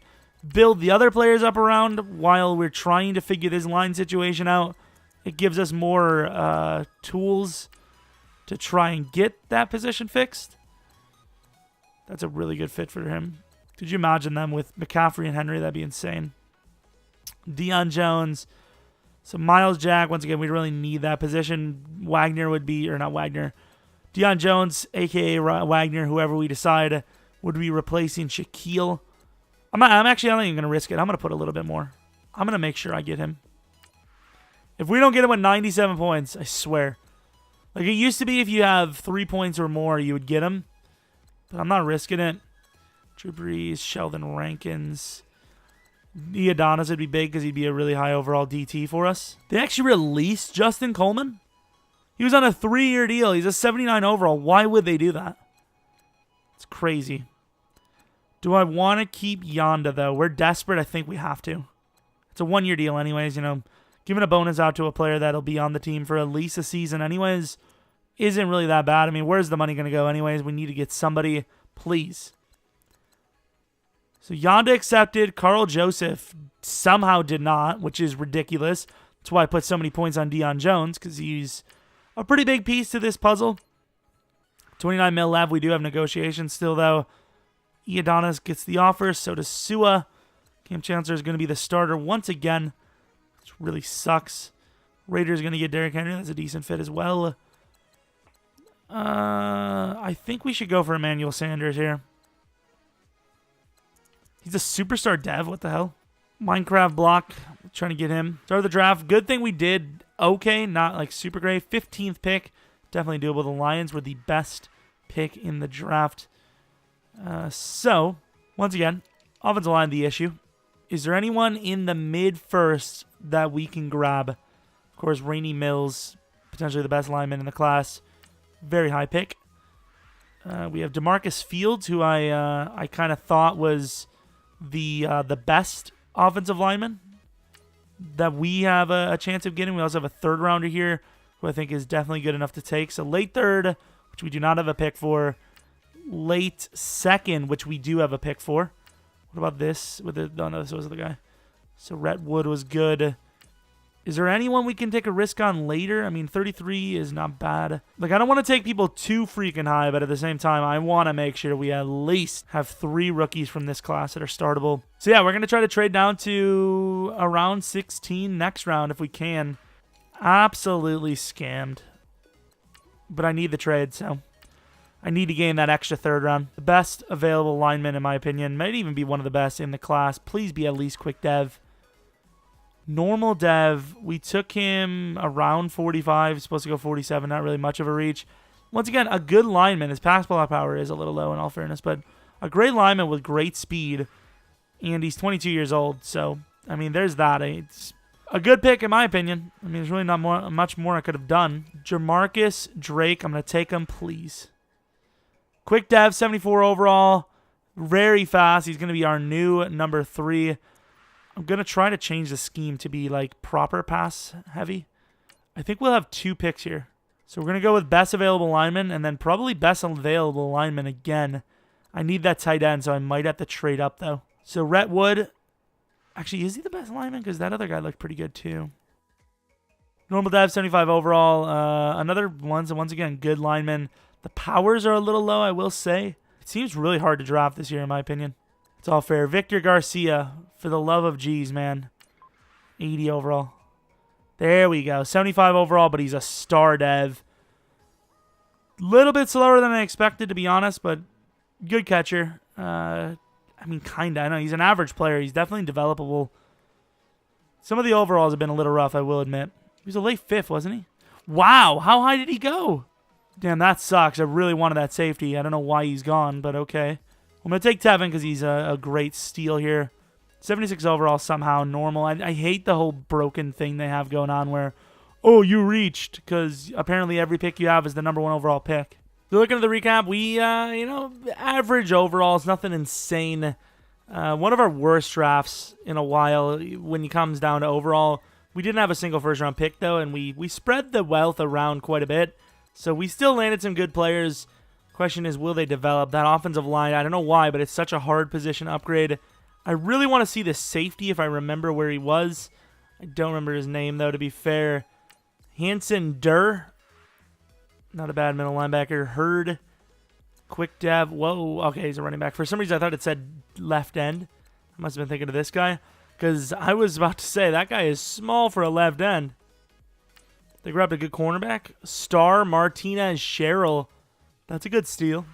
build the other players up around while we're trying to figure this line situation out, it gives us more tools to try and get that position fixed. That's a really good fit for him. Could you imagine them with McCaffrey and Henry? That'd be insane. Deion Jones. So Miles Jack, once again, we really need that position. Wagner would be, or not Wagner. Deion Jones, a.k.a. Wagner, whoever we decide, would be replacing Shaquille. I'm not even going to risk it. I'm going to put a little bit more. I'm going to make sure I get him. If we don't get him with 97 points, I swear. Like it used to be if you have 3 points or more, you would get him. But I'm not risking it. Drew Brees, Sheldon Rankins. Adonis would be big because he'd be a really high overall DT for us. They actually released Justin Coleman. He was on a 3-year deal. He's a 79 overall. Why would they do that? It's crazy. Do I want to keep Yonda, though? We're desperate. I think we have to. It's a 1-year deal anyways, you know. Giving a bonus out to a player that'll be on the team for at least a season anyways isn't really that bad. I mean, where's the money going to go anyways? We need to get somebody, please. So Yonda accepted. Carl Joseph somehow did not, which is ridiculous. That's why I put so many points on Deion Jones, because he's a pretty big piece to this puzzle. 29 mil left. We do have negotiations still, though. Iodonis gets the offer. So does Sua. Cam Chancellor is going to be the starter once again, which really sucks. Raiders going to get Derrick Henry. That's a decent fit as well. I think we should go for Emmanuel Sanders here. He's a superstar dev. What the hell? Minecraft block. Trying to get him. Start of the draft. Good thing we did okay. Not like super great. 15th pick. Definitely doable. The Lions were the best pick in the draft. So, once again, offensive line the issue. Is there anyone in the mid-first that we can grab? Of course, Rainey Mills, potentially the best lineman in the class. Very high pick. We have DeMarcus Fields, who I kind of thought was the best offensive lineman that we have a chance of getting. We also have a third rounder here, who I think is definitely good enough to take. So late third, which we do not have a pick for. Late second, which we do have a pick for. What about this? No, this was the guy. So Rhett Wood was good. Is there anyone we can take a risk on later? I mean, 33 is not bad. Like, I don't want to take people too freaking high, but at the same time, I want to make sure we at least have 3 rookies from this class that are startable. So yeah, we're going to try to trade down to around 16 next round if we can. Absolutely scammed. But I need the trade, so I need to gain that extra third round. The best available lineman, in my opinion, might even be one of the best in the class. Please be at least quick dev. Normal dev, we took him around 45. He's supposed to go 47. Not really much of a reach. Once again, a good lineman. His pass block power is a little low in all fairness, but a great lineman with great speed. And he's 22 years old. So, I mean, there's that. It's a good pick, in my opinion. I mean, there's really not much more I could have done. Jamarcus Drake, I'm going to take him, please. Quick dev, 74 overall. Very fast. He's going to be our new number 3. I'm going to try to change the scheme to be like proper pass heavy. I think we'll have 2 picks here. So we're going to go with best available lineman and then probably best available lineman again. I need that tight end, so I might have to trade up though. So Rhett Wood. Actually, is he the best lineman? Because that other guy looked pretty good too. Normal dev, 75 overall. Another one, so once again, good lineman. The powers are a little low, I will say. It seems really hard to draft this year, in my opinion. It's all fair. Victor Garcia, for the love of G's, man. 80 overall. There we go. 75 overall, but he's a star dev. Little bit slower than I expected, to be honest, but good catcher. I mean, kind of. I know he's an average player. He's definitely developable. Some of the overalls have been a little rough, I will admit. He was a late 5th, wasn't he? Wow, how high did he go? Damn, that sucks. I really wanted that safety. I don't know why he's gone, but okay. I'm going to take Tevin because he's a great steal here. 76 overall, somehow normal. I hate the whole broken thing they have going on where, oh, you reached, because apparently every pick you have is the number 1 overall pick. So looking at the recap, we, average overalls, nothing insane. One of our worst drafts in a while when it comes down to overall. We didn't have a single first-round pick, though, and we spread the wealth around quite a bit. So we still landed some good players. Question is, will they develop? That offensive line, I don't know why, but it's such a hard position upgrade. I really want to see the safety if I remember where he was. I don't remember his name, though, to be fair. Hanson Durr. Not a bad middle linebacker. Hurd. Quick dev. Whoa. Okay, he's a running back. For some reason, I thought it said left end. I must have been thinking of this guy. Because I was about to say, that guy is small for a left end. They grabbed a good cornerback. Star Martinez Sherrill. That's a good steal.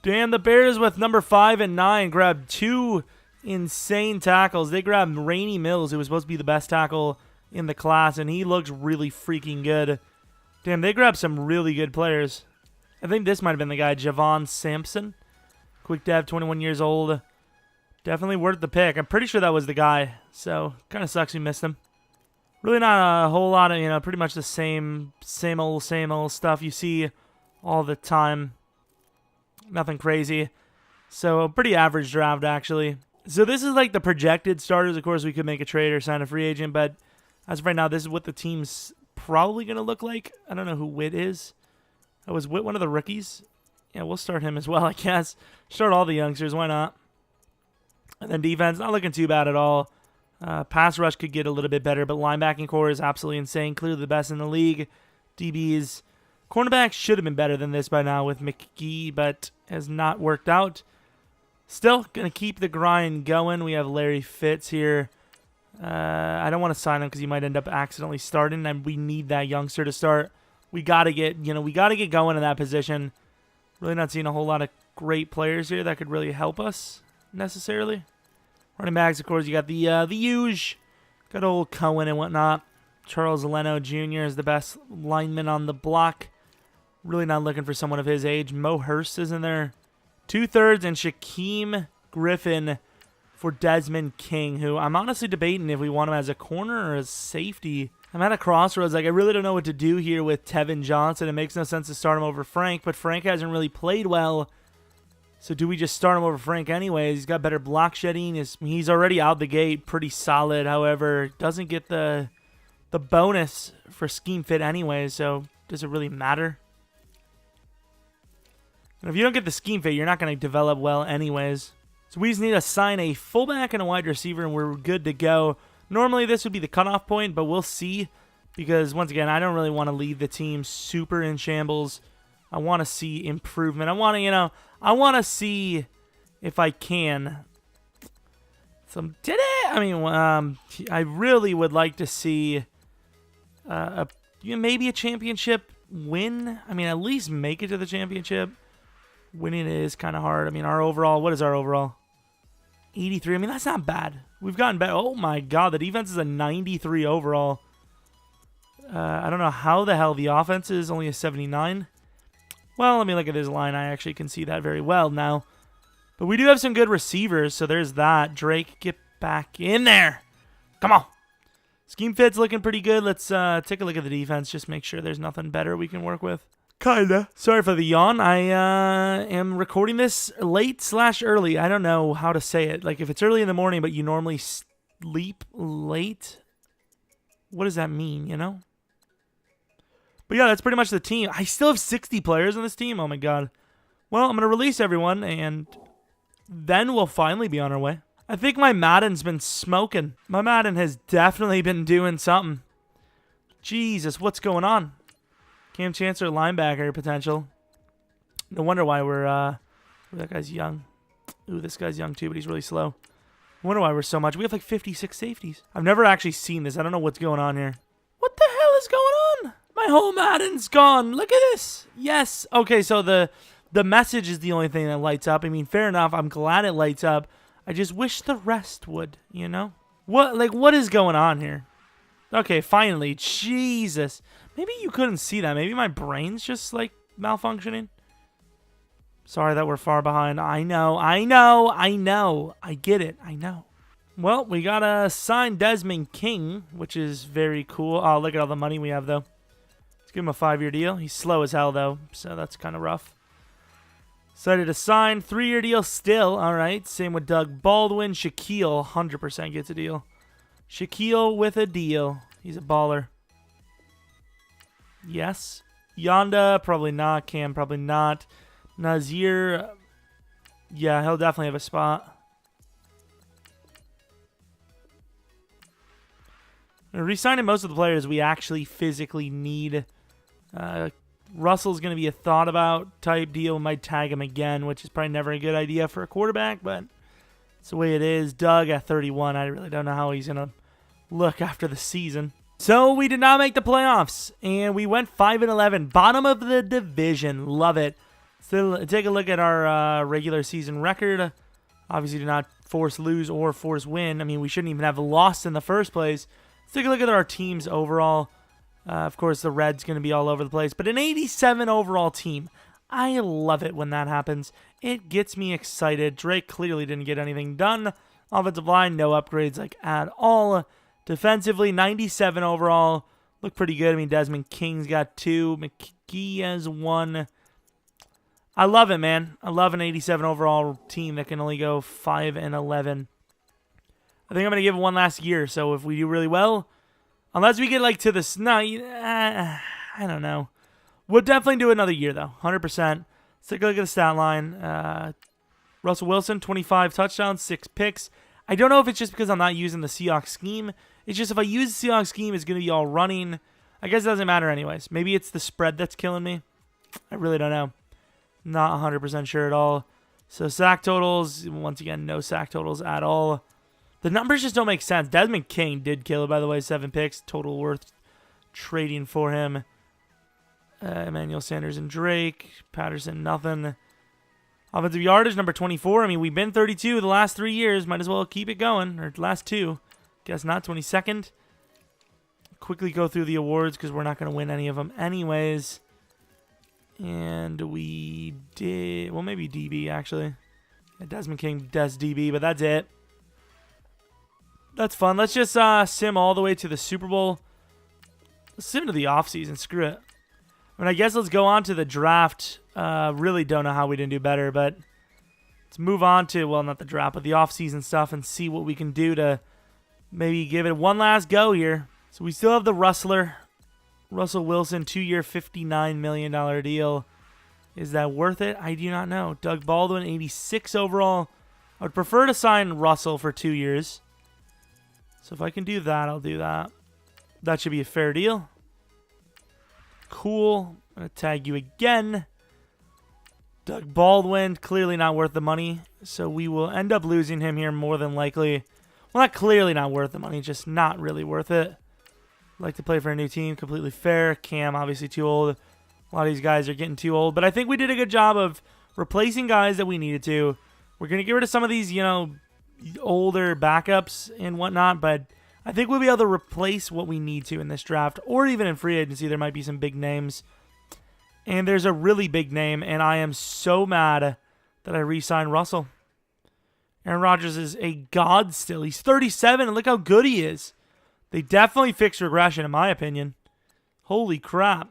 Damn, the Bears with number 5 and 9 grabbed 2 insane tackles. They grabbed Rainey Mills, who was supposed to be the best tackle in the class, and he looks really freaking good. Damn, they grabbed some really good players. I think this might have been the guy, Javon Sampson. Quick dev, 21 years old. Definitely worth the pick. I'm pretty sure that was the guy, so kind of sucks we missed him. Really not a whole lot of, pretty much the same old stuff you see all the time. Nothing crazy. So, a pretty average draft, actually. So this is like the projected starters. Of course, we could make a trade or sign a free agent, but as of right now, this is what the team's probably going to look like. I don't know who Witt is. Oh, was Witt one of the rookies? Yeah, we'll start him as well, I guess. Start all the youngsters. Why not? And then defense, not looking too bad at all. Pass rush could get a little bit better, but linebacking core is absolutely insane. Clearly the best in the league. DBs. Cornerbacks should have been better than this by now with McGee, but has not worked out. Still going to keep the grind going. We have Larry Fitz here. I don't want to sign him because he might end up accidentally starting, and we need that youngster to start. We got to get going in that position. Really not seeing a whole lot of great players here that could really help us necessarily. Running backs, of course, you got the huge, got old Cohen and whatnot. Charles Leno Jr. is the best lineman on the block. Really not looking for someone of his age. Mo Hurst is in there. 2/3 and Shaquem Griffin for Desmond King, who I'm honestly debating if we want him as a corner or as safety. I'm at a crossroads. Like, I really don't know what to do here with Tevin Johnson. It makes no sense to start him over Frank, but Frank hasn't really played well. So do we just start him over Frank anyways? He's got better block shedding. He's already out the gate pretty solid. However, doesn't get the bonus for scheme fit anyways, so does it really matter? And if you don't get the scheme fit, you're not going to develop well anyways. So we just need to sign a fullback and a wide receiver, and we're good to go. Normally, this would be the cutoff point, but we'll see. Because, once again, I don't really want to leave the team super in shambles. I want to see improvement. I want to see if I can. I really would like to see maybe a championship win. I mean, at least make it to the championship. Winning is kind of hard. I mean, what is our overall? 83. I mean, that's not bad. We've gotten better. Oh, my God. The defense is a 93 overall. I don't know how the hell the offense is only a 79. Well, let me look at this line. I actually can see that very well now. But we do have some good receivers, so there's that. Drake, get back in there. Come on. Scheme fit's looking pretty good. Let's take a look at the defense. Just make sure there's nothing better we can work with. Kinda. Sorry for the yawn. I am recording this late/early. I don't know how to say it. Like, if it's early in the morning, but you normally sleep late, what does that mean, you know? But yeah, that's pretty much the team. I still have 60 players on this team. Oh, my God. Well, I'm going to release everyone, and then we'll finally be on our way. I think my Madden's been smoking. My Madden has definitely been doing something. Jesus, what's going on? Chancellor linebacker potential. No wonder why that guy's young. Ooh, this guy's young too, but he's really slow. No wonder why we're so much. We have like 56 safeties. I've never actually seen this. I don't know what's going on here. What the hell is going on? My whole Madden's gone. Look at this. Yes. Okay, so the message is the only thing that lights up. I mean, fair enough. I'm glad it lights up. I just wish the rest would, you know? What is going on here? Okay, finally. Jesus. Maybe you couldn't see that. Maybe my brain's just, like, malfunctioning. Sorry that we're far behind. I know. I get it. I know. Well, we got to sign Desmond King, which is very cool. Oh, look at all the money we have, though. Let's give him a 5-year deal. He's slow as hell, though, so that's kind of rough. Decided to sign. 3-year deal still. All right. Same with Doug Baldwin. Shaquille, 100% gets a deal. Shaquille with a deal. He's a baller. Yes. Yonda, probably not. Cam, probably not. Nazir, yeah, he'll definitely have a spot. Resigning most of the players we actually physically need. Russell's going to be a thought about type deal. Might tag him again, which is probably never a good idea for a quarterback, but it's the way it is. Doug at 31. I really don't know how he's going to look after the season. So we did not make the playoffs, and we went 5-11, bottom of the division. Love it. So take a look at our regular season record. Obviously, did not force lose or force win. I mean, we shouldn't even have lost in the first place. Let's take a look at our teams overall. Of course, the Reds going to be all over the place, but an 87 overall team. I love it when that happens. It gets me excited. Drake clearly didn't get anything done. Offensive line, no upgrades like at all. Defensively, 97 overall. Look pretty good. I mean, Desmond King's got 2. McGee has 1. I love it, man. I love an 87 overall team that can only go 5-11. I think I'm going to give it one last year. So if we do really well, unless we get like to the I don't know. We'll definitely do another year though, 100%. Let's take a look at the stat line. Russell Wilson, 25 touchdowns, 6 picks. I don't know if it's just because I'm not using the Seahawks scheme. It's just if I use the Seahawks scheme, it's going to be all running. I guess it doesn't matter anyways. Maybe it's the spread that's killing me. I really don't know. Not 100% sure at all. So sack totals, once again, no sack totals at all. The numbers just don't make sense. Desmond King did kill it, by the way. 7 picks. Total worth trading for him. Emmanuel Sanders and Drake. Patterson, nothing. Offensive yardage, number 24. I mean, we've been 32 the last 3 years. Might as well keep it going. Or last 2. Guess not. 22nd. Quickly go through the awards because we're not going to win any of them anyways. And we did... Well, maybe DB, actually. Yeah, Desmond King does DB, but that's it. That's fun. Let's just sim all the way to the Super Bowl. Let's sim to the offseason. Screw it. I mean, I guess let's go on to the draft. Really don't know how we didn't do better, but let's move on to, well, not the draft, but the offseason stuff and see what we can do to maybe give it one last go here. So we still have the Rustler. Russell Wilson, 2-year, $59 million deal. Is that worth it? I do not know. Doug Baldwin, 86 overall. I would prefer to sign Russell for 2 years. So if I can do that, I'll do that. That should be a fair deal. Cool. I'm going to tag you again. Doug Baldwin, clearly not worth the money. So we will end up losing him here more than likely. Well, not clearly not worth the money, just not really worth it. Like to play for a new team, completely fair. Cam, obviously too old. A lot of these guys are getting too old. But I think we did a good job of replacing guys that we needed to. We're going to get rid of some of these, older backups and whatnot, but I think we'll be able to replace what we need to in this draft, or even in free agency. There might be some big names, and there's a really big name, and I am so mad that I re-signed Russell. Aaron Rodgers is a god still. He's 37, and look how good he is. They definitely fixed regression, in my opinion. Holy crap.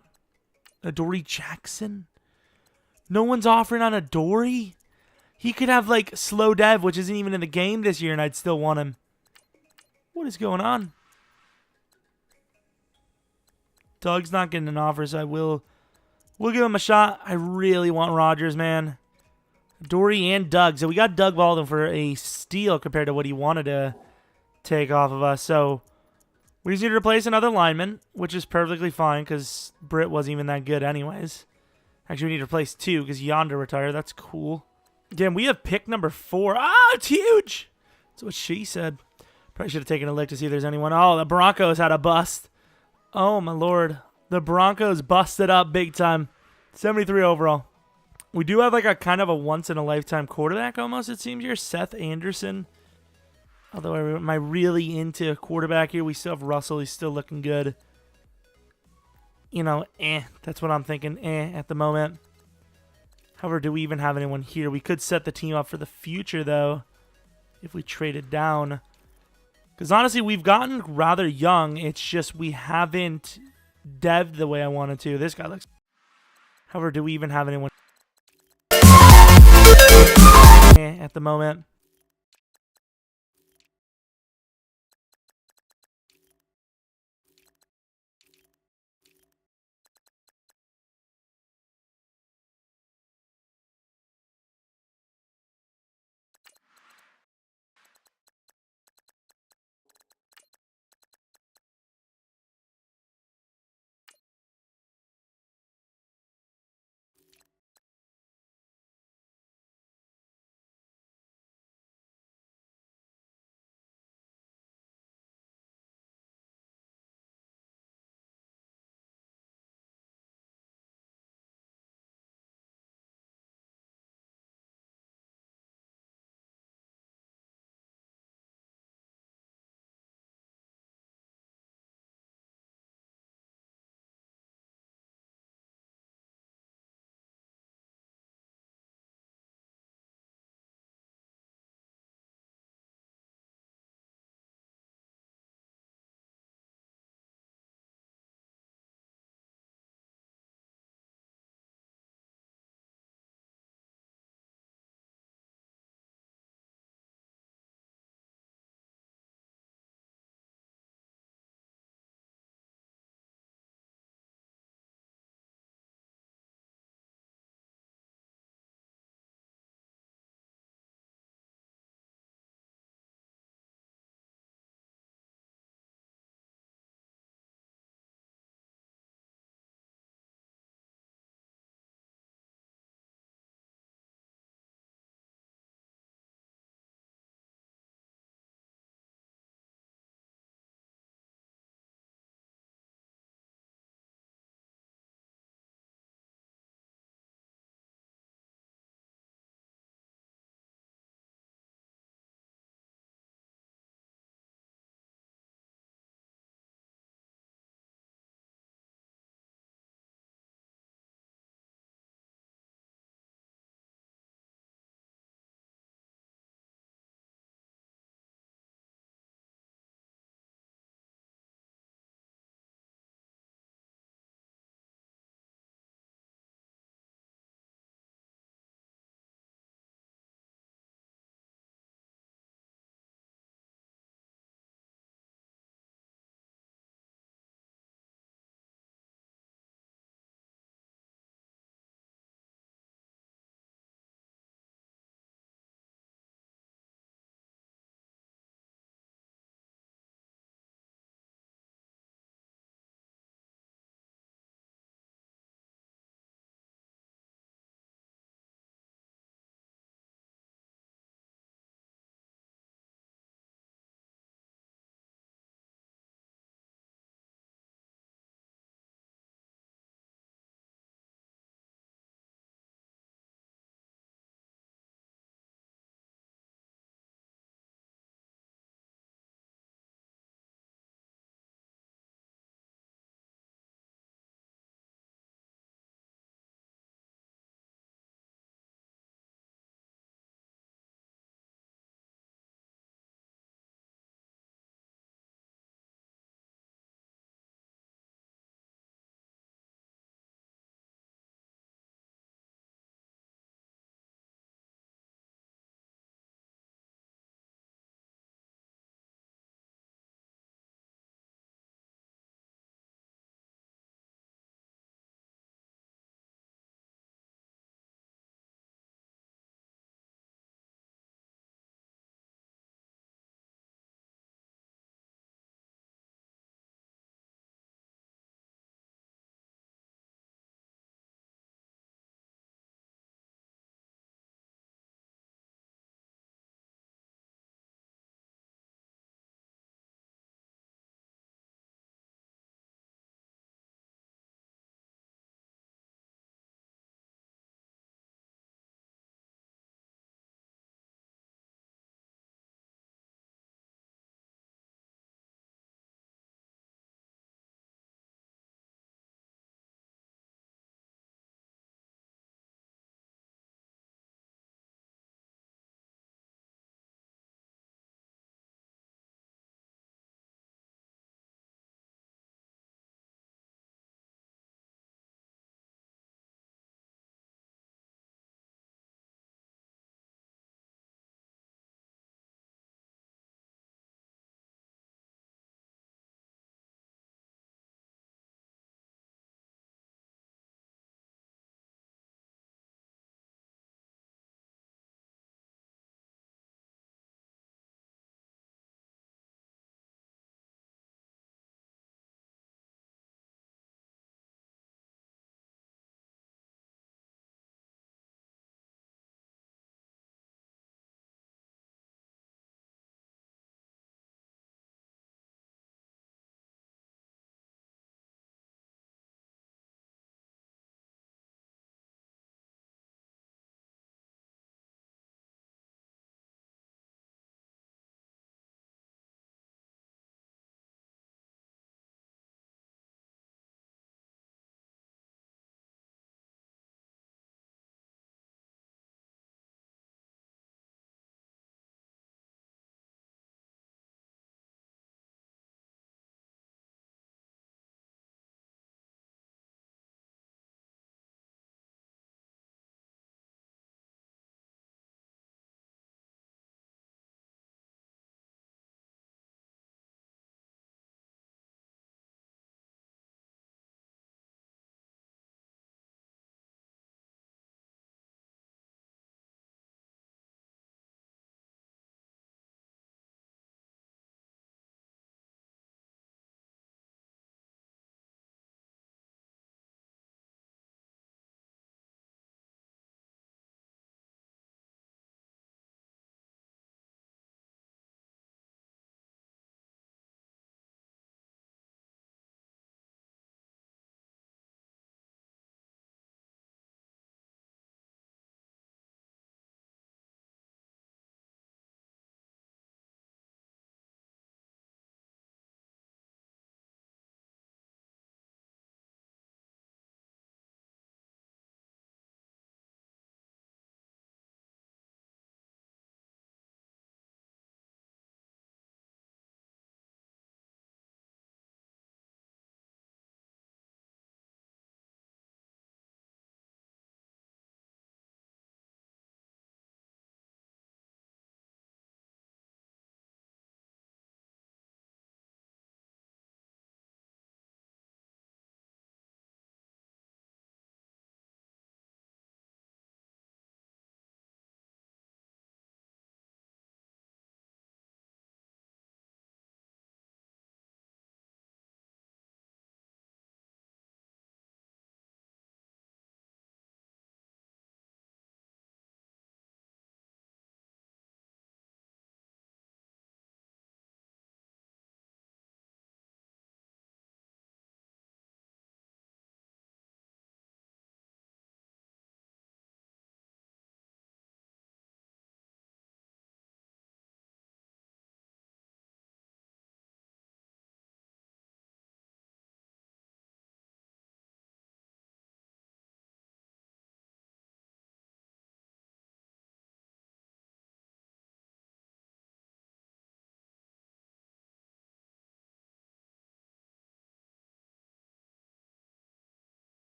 Adoree Jackson? No one's offering on Adoree? He could have, like, slow dev, which isn't even in the game this year, and I'd still want him. What is going on? Doug's not getting an offer, so we'll give him a shot. I really want Rodgers, man. Dory and Doug. So we got Doug Baldwin for a steal compared to what he wanted to take off of us. So we just need to replace another lineman, which is perfectly fine because Britt wasn't even that good anyways. Actually, we need to replace 2 because Yonder retired. That's cool. Again, we have pick number 4. Ah, it's huge. That's what she said. Probably should have taken a look to see if there's anyone. Oh, the Broncos had a bust. Oh, my Lord. The Broncos busted up big time. 73 overall. We do have like a kind of a once-in-a-lifetime quarterback almost, it seems here. Seth Anderson. Although, am I really into quarterback here? We still have Russell. He's still looking good. That's what I'm thinking. At the moment. However, do we even have anyone here? We could set the team up for the future, though, if we traded down. Because honestly, we've gotten rather young. It's just we haven't dev'd the way I wanted to. This guy looks... However, do we even have anyone... At the moment.